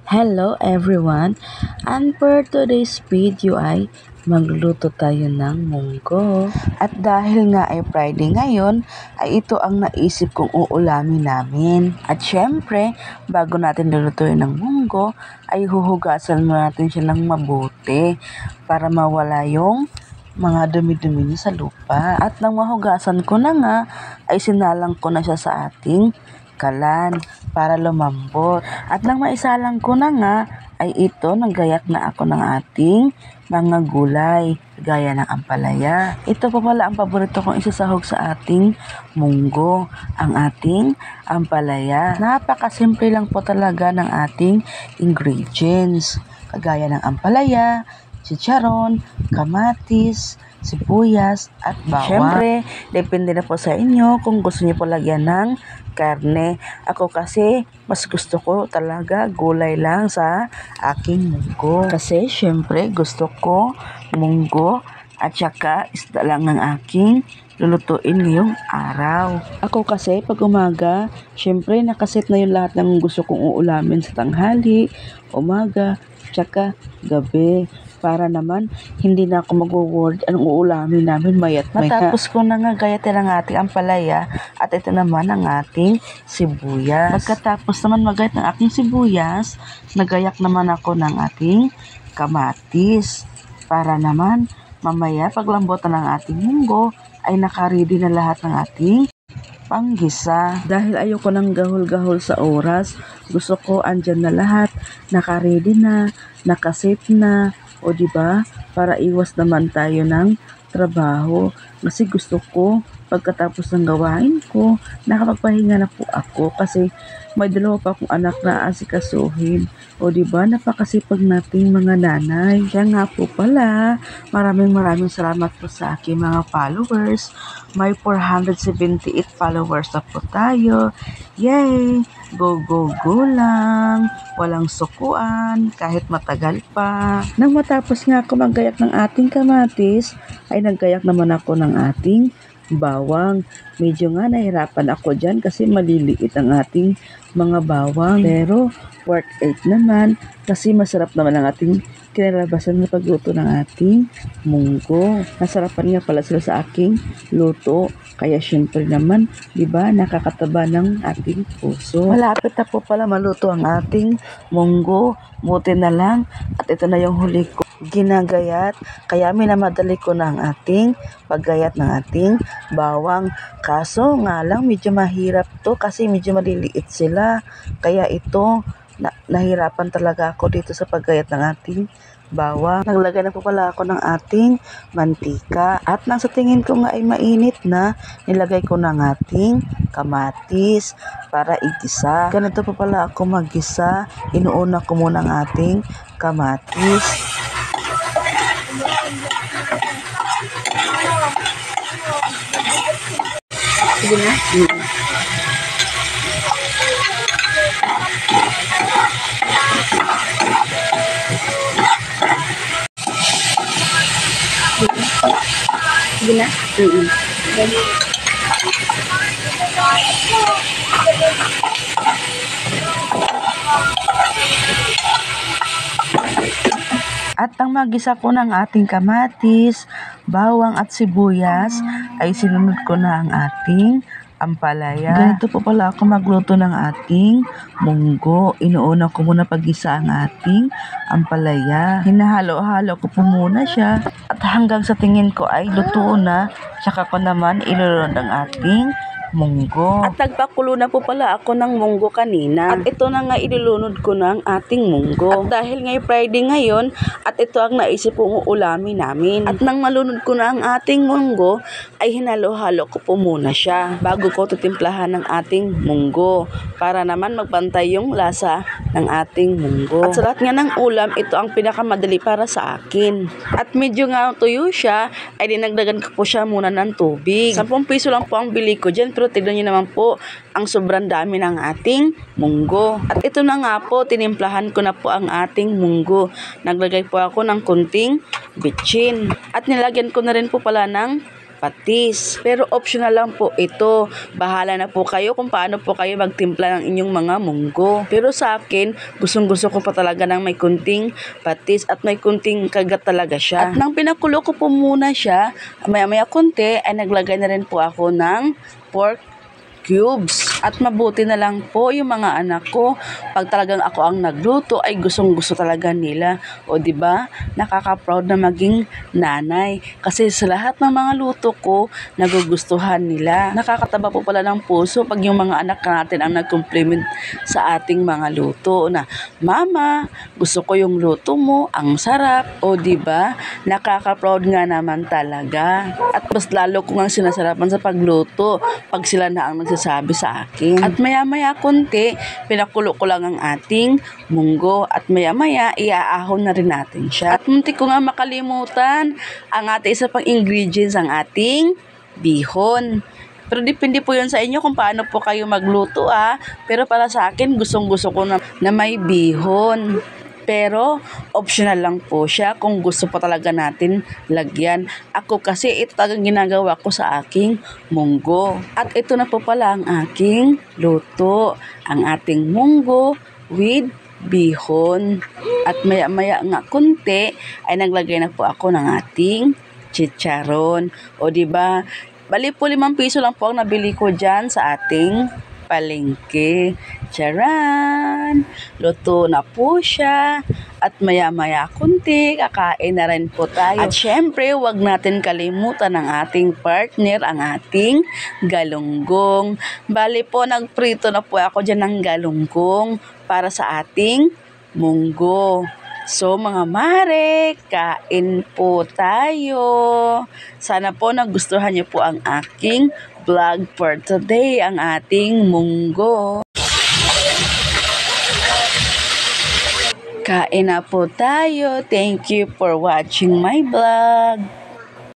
Hello everyone! And for today's video ay magluluto tayo ng munggo. At dahil nga ay Friday ngayon, ay ito ang naisip kong uulamin namin. At syempre, bago natin lulutuin ng munggo, ay huhugasan muna natin siya ng mabuti para mawala yung mga dumi-dumi niya sa lupa. At nang mahugasan ko na nga, ay sinalang ko na siya sa ating kalan para lumambot. At nang maisalang ko na nga, ay ito, naggayak na ako ng ating mga gulay, gaya ng ampalaya. Ito pa pala ang paborito kong isasahog sa ating munggo, ang ating ampalaya. Napakasimple lang po talaga ng ating ingredients, kagaya ng ampalaya, chicharon, kamatis, sibuyas, at bawang. Siyempre, depende na po sa inyo kung gusto niyo po lagyan ng karne. Ako kasi, mas gusto ko talaga gulay lang sa aking munggo. Kasi, syempre, gusto ko munggo at saka isda lang ng aking lulutuin ngayong araw. Ako kasi, pag umaga, syempre, nakaset na yung lahat ng gusto kong uulamin sa tanghali, umaga, tsaka gabi. Para naman, hindi na ako mag-worry anong uulamin namin mayat maya. Matapos ko na nga gayatin ang ating ampalaya at ito naman ang ating sibuyas. Pagkatapos naman magayat ng aking sibuyas, nagayak naman ako ng ating kamatis. Para naman, mamaya paglambutan ng ating munggo, ay nakaready na lahat ng ating panggisa. Dahil ayoko ng gahol-gahol sa oras, gusto ko andyan na lahat, nakaready na, nakasave na, o diba, para iwas naman tayo ng trabaho. Kasi gusto ko, pagkatapos ng gawain ko, nakapagpahinga na po ako kasi may dalawa pa akong anak na asikasuhin. O diba, napakasipag nating mga nanay. Kaya nga po pala, maraming salamat po sa aking mga followers. May 478 followers na po tayo. Yay! Go, go, go lang. Walang sukuan, kahit matagal pa. Nang matapos nga ako maggayak ng ating kamatis, ay naggayak naman ako ng ating bawang. Medyo nga nahirapan ako dyan kasi maliliit ang ating mga bawang. Pero worth it naman kasi masarap naman ang ating kinalabasan na pagluto ng ating munggo. Nasarapan nga pala sila sa aking luto. Kaya syempre naman, di ba, nakakataba ng ating puso. Malapit na po pala maluto ang ating munggo. Buti na lang at ito na yung huli ko ginagayat. Kaya minamadali ko na ang ating paggayat ng ating bawang. Kaso nga lang, medyo mahirap to kasi medyo maliliit sila. Kaya ito, nahirapan talaga ako dito sa paggayat ng ating bawang. Naglagay na po pala ako ng ating mantika. At nang sa tingin ko nga ay mainit na, nilagay ko ng ating kamatis para igisa. Ganito po pala ako maggisa. Inuuna ko muna ang ating kamatis. Sige na. Sige na. At ang magisa ko ng ating kamatis, bawang at sibuyas, ay sinunod ko na ang ating ampalaya. Ganito po pala ako magluto ng ating munggo. Inuuna ko muna paggisa ang ating ampalaya. Hinahalo-halo ko po muna siya. At hanggang sa tingin ko ay luto na, tsaka ko naman ilulod ang ating munggo. At nagpakulo na po pala ako ng munggo kanina. At ito na nga ilulunod ko ng ating munggo. At dahil ngay Friday ngayon, at ito ang naisip kong uulamin namin. At nang malunod ko na ang ating munggo, ay hinalo-halo ko po muna siya bago ko titimplahan ng ating munggo. Para naman magbantay yung lasa ng ating munggo. At sa lahat nga ng ulam, ito ang pinakamadali para sa akin. At medyo nga tuyo siya, ay dinagdagan ko po siya muna ng tubig. 10 piso lang po ang bili ko dyan. Pero tignan nyo naman po ang sobrang dami ng ating munggo. At ito na nga po, tinimplahan ko na po ang ating munggo. Naglagay po ako ng kunting bitchin. At nilagyan ko na rin po pala ng patis. Pero optional lang po ito. Bahala na po kayo kung paano po kayo magtimpla ng inyong mga munggo. Pero sa akin, gustong-gusto ko pa talaga ng may kunting patis at may kunting kagat talaga siya. At nang pinakulo ko po muna siya, maya-maya konti ay naglagay na rin po ako ng pork cubes. At mabuti na lang po yung mga anak ko, pag talagang ako ang nagluto ay gustong-gusto talaga nila. O di ba? Nakaka-proud na maging nanay kasi sa lahat ng mga luto ko nagugustuhan nila. Nakakataba po pala ng puso pag yung mga anak natin ang nag-compliment sa ating mga luto na, "Mama, gusto ko yung luto mo, ang sarap." O di ba? Nakaka-proud nga naman talaga. At mas lalo ko ngang sinasarapan sa pagluto pag sila na ang nagsasabi sa akin. At maya-maya konti, pinakulo ko lang ang ating munggo at maya-maya iaahon na rin natin siya. At muntik ko nga makalimutan ang ating isa pang ingredients, ang ating bihon. Pero depende po yun sa inyo kung paano po kayo magluto Pero para sa akin, gustong-gusto ko na may bihon. Pero optional lang po siya kung gusto pa talaga natin lagyan. Ako kasi ito talagang ginagawa ko sa aking munggo. At ito na po pala ang aking luto. Ang ating munggo with bihon. At maya-maya nga konti ay naglagay na po ako ng ating chicharon. O diba, bali po 5 piso lang po ang nabili ko dyan sa ating palengke. Charan! Luto na po siya. At maya-maya kunti, kakain na rin po tayo. At syempre, wag natin kalimutan ang ating partner, ang ating galunggong. Bali po, nagprito na po ako dyan ng galunggong para sa ating munggo. So mga mare, kain po tayo. Sana po nagustuhan niyo po ang aking vlog for today, ang ating munggo. Kain na po tayo. Thank you for watching my vlog.